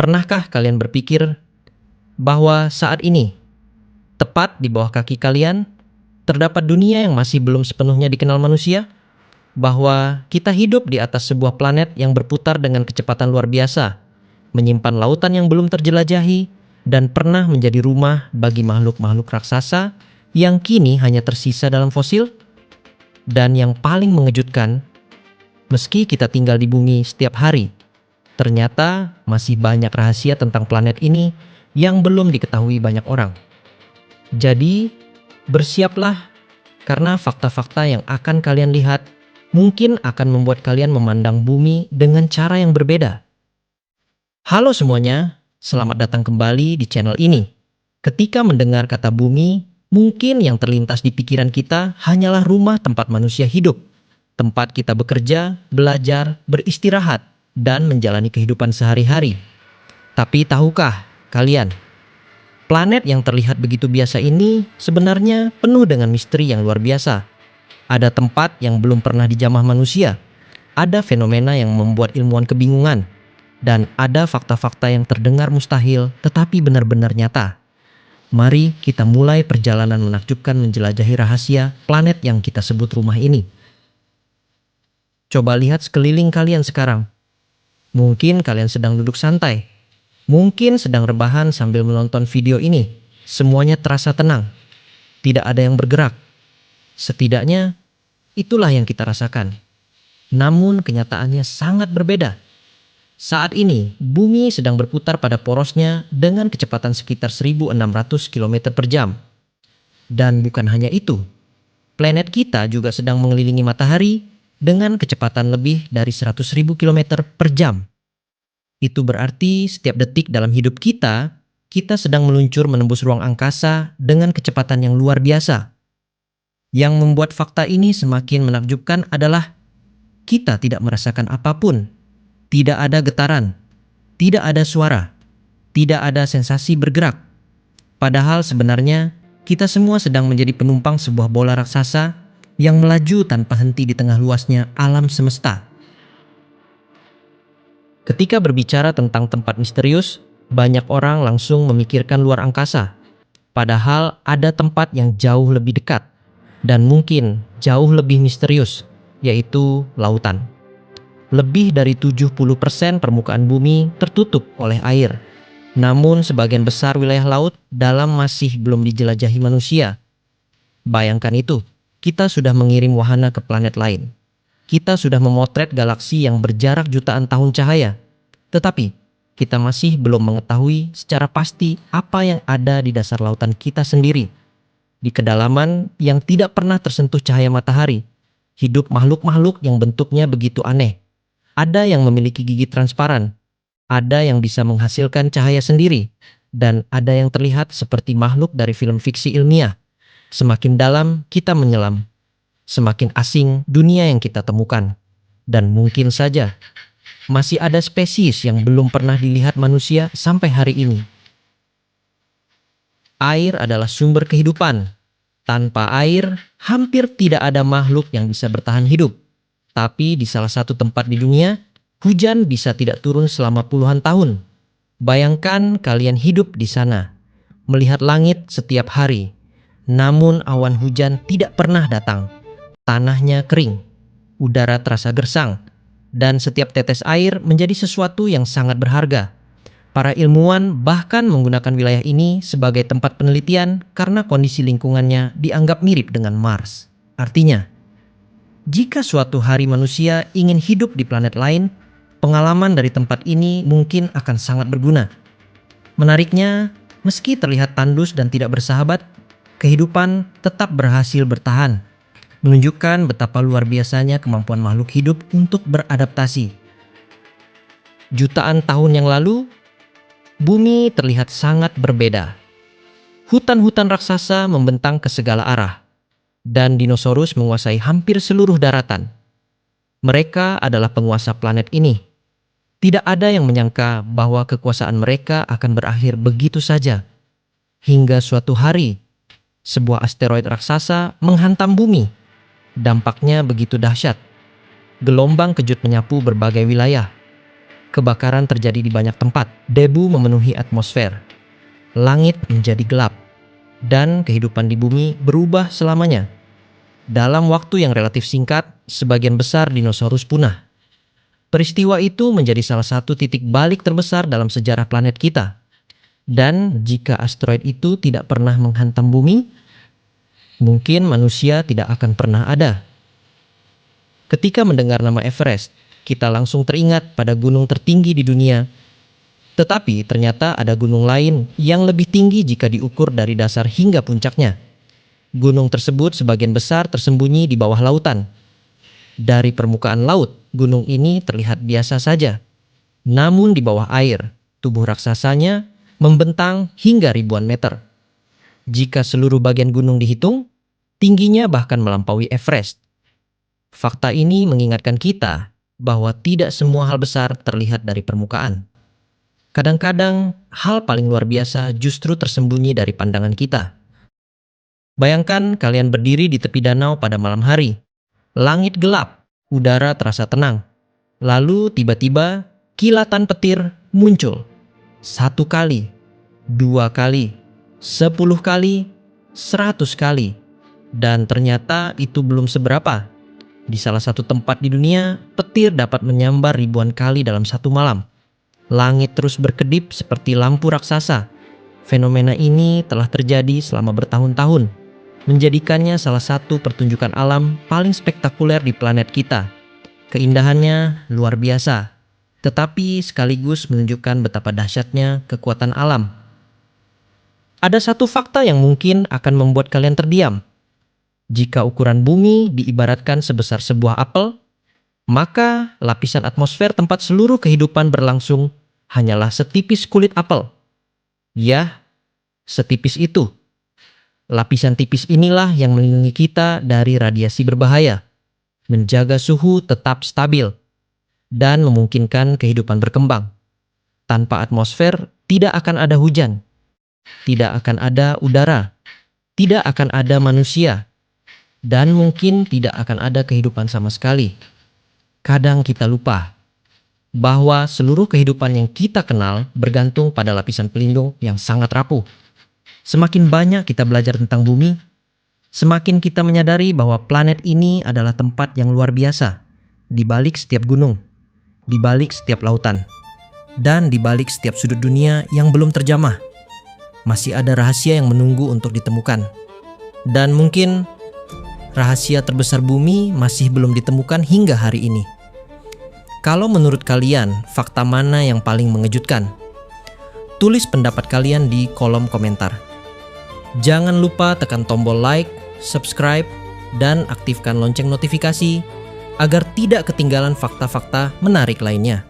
Pernahkah kalian berpikir bahwa saat ini, tepat di bawah kaki kalian, terdapat dunia yang masih belum sepenuhnya dikenal manusia? Bahwa kita hidup di atas sebuah planet yang berputar dengan kecepatan luar biasa, menyimpan lautan yang belum terjelajahi, dan pernah menjadi rumah bagi makhluk-makhluk raksasa yang kini hanya tersisa dalam fosil? Dan yang paling mengejutkan, meski kita tinggal di bumi setiap hari, ternyata masih banyak rahasia tentang planet ini yang belum diketahui banyak orang. Jadi, bersiaplah karena fakta-fakta yang akan kalian lihat mungkin akan membuat kalian memandang bumi dengan cara yang berbeda. Halo semuanya, selamat datang kembali di channel ini. Ketika mendengar kata bumi, mungkin yang terlintas di pikiran kita hanyalah rumah tempat manusia hidup, tempat kita bekerja, belajar, beristirahat, dan menjalani kehidupan sehari-hari. Tapi tahukah kalian, planet yang terlihat begitu biasa ini sebenarnya penuh dengan misteri yang luar biasa. Ada tempat yang belum pernah dijamah manusia, ada fenomena yang membuat ilmuwan kebingungan, dan ada fakta-fakta yang terdengar mustahil tetapi benar-benar nyata. Mari kita mulai perjalanan menakjubkan menjelajahi rahasia planet yang kita sebut rumah ini. Coba lihat sekeliling kalian sekarang. Mungkin kalian sedang duduk santai. Mungkin sedang rebahan sambil menonton video ini. Semuanya terasa tenang. Tidak ada yang bergerak. Setidaknya, itulah yang kita rasakan. Namun kenyataannya sangat berbeda. Saat ini, bumi sedang berputar pada porosnya dengan kecepatan sekitar 1600 km per jam. Dan bukan hanya itu, planet kita juga sedang mengelilingi matahari dengan kecepatan lebih dari 100.000 km per jam. Itu berarti setiap detik dalam hidup kita sedang meluncur menembus ruang angkasa dengan kecepatan yang luar biasa. Yang membuat fakta ini semakin menakjubkan adalah kita tidak merasakan apapun. Tidak ada getaran, tidak ada suara, tidak ada sensasi bergerak. Padahal sebenarnya kita semua sedang menjadi penumpang sebuah bola raksasa yang melaju tanpa henti di tengah luasnya alam semesta. Ketika berbicara tentang tempat misterius, banyak orang langsung memikirkan luar angkasa. Padahal ada tempat yang jauh lebih dekat dan mungkin jauh lebih misterius, yaitu lautan. Lebih dari 70% permukaan bumi tertutup oleh air. Namun sebagian besar wilayah laut dalam masih belum dijelajahi manusia. Bayangkan itu, kita sudah mengirim wahana ke planet lain. Kita sudah memotret galaksi yang berjarak jutaan tahun cahaya. Tetapi, kita masih belum mengetahui secara pasti apa yang ada di dasar lautan kita sendiri. Di kedalaman yang tidak pernah tersentuh cahaya matahari, hidup makhluk-makhluk yang bentuknya begitu aneh. Ada yang memiliki gigi transparan, ada yang bisa menghasilkan cahaya sendiri, dan ada yang terlihat seperti makhluk dari film fiksi ilmiah. Semakin dalam kita menyelam, semakin asing dunia yang kita temukan. Dan mungkin saja masih ada spesies yang belum pernah dilihat manusia sampai hari ini. Air adalah sumber kehidupan. Tanpa air, hampir tidak ada makhluk yang bisa bertahan hidup. Tapi di salah satu tempat di dunia, hujan bisa tidak turun selama puluhan tahun. Bayangkan kalian hidup di sana, melihat langit setiap hari. Namun awan hujan tidak pernah datang. Tanahnya kering, udara terasa gersang, dan setiap tetes air menjadi sesuatu yang sangat berharga. Para ilmuwan bahkan menggunakan wilayah ini sebagai tempat penelitian karena kondisi lingkungannya dianggap mirip dengan Mars. Artinya, jika suatu hari manusia ingin hidup di planet lain, pengalaman dari tempat ini mungkin akan sangat berguna. Menariknya, meski terlihat tandus dan tidak bersahabat, kehidupan tetap berhasil bertahan, menunjukkan betapa luar biasanya kemampuan makhluk hidup untuk beradaptasi. Jutaan tahun yang lalu, bumi terlihat sangat berbeda. Hutan-hutan raksasa membentang ke segala arah, dan dinosaurus menguasai hampir seluruh daratan. Mereka adalah penguasa planet ini. Tidak ada yang menyangka bahwa kekuasaan mereka akan berakhir begitu saja. Hingga suatu hari, sebuah asteroid raksasa menghantam bumi. Dampaknya begitu dahsyat. Gelombang kejut menyapu berbagai wilayah. Kebakaran terjadi di banyak tempat, debu memenuhi atmosfer, langit menjadi gelap, dan kehidupan di bumi berubah selamanya. Dalam waktu yang relatif singkat, sebagian besar dinosaurus punah. Peristiwa itu menjadi salah satu titik balik terbesar dalam sejarah planet kita. Dan jika asteroid itu tidak pernah menghantam bumi, mungkin manusia tidak akan pernah ada. Ketika mendengar nama Everest, kita langsung teringat pada gunung tertinggi di dunia. Tetapi ternyata ada gunung lain yang lebih tinggi jika diukur dari dasar hingga puncaknya. Gunung tersebut sebagian besar tersembunyi di bawah lautan. Dari permukaan laut, gunung ini terlihat biasa saja. Namun di bawah air, tubuh raksasanya membentang hingga ribuan meter. Jika seluruh bagian gunung dihitung, tingginya bahkan melampaui Everest. Fakta ini mengingatkan kita bahwa tidak semua hal besar terlihat dari permukaan. Kadang-kadang, hal paling luar biasa justru tersembunyi dari pandangan kita. Bayangkan kalian berdiri di tepi danau pada malam hari. Langit gelap, udara terasa tenang. Lalu tiba-tiba kilatan petir muncul. 1 kali, 2 kali, 10 kali, 100 kali. Dan ternyata itu belum seberapa. Di salah satu tempat di dunia, petir dapat menyambar ribuan kali dalam satu malam. Langit terus berkedip seperti lampu raksasa. Fenomena ini telah terjadi selama bertahun-tahun, menjadikannya salah satu pertunjukan alam paling spektakuler di planet kita. Keindahannya luar biasa, tetapi sekaligus menunjukkan betapa dahsyatnya kekuatan alam. Ada satu fakta yang mungkin akan membuat kalian terdiam. Jika ukuran bumi diibaratkan sebesar sebuah apel, maka lapisan atmosfer tempat seluruh kehidupan berlangsung hanyalah setipis kulit apel. Ya, setipis itu. Lapisan tipis inilah yang melindungi kita dari radiasi berbahaya, menjaga suhu tetap stabil, dan memungkinkan kehidupan berkembang. Tanpa atmosfer, tidak akan ada hujan, tidak akan ada udara, tidak akan ada manusia, dan mungkin tidak akan ada kehidupan sama sekali. Kadang kita lupa bahwa seluruh kehidupan yang kita kenal bergantung pada lapisan pelindung yang sangat rapuh. Semakin banyak kita belajar tentang bumi, semakin kita menyadari bahwa planet ini adalah tempat yang luar biasa. Di balik setiap gunung, di balik setiap lautan, dan di balik setiap sudut dunia yang belum terjamah, masih ada rahasia yang menunggu untuk ditemukan. Dan mungkin rahasia terbesar bumi masih belum ditemukan hingga hari ini. Kalau menurut kalian, fakta mana yang paling mengejutkan? Tulis pendapat kalian di kolom komentar. Jangan lupa tekan tombol like, subscribe, dan aktifkan lonceng notifikasi agar tidak ketinggalan fakta-fakta menarik lainnya.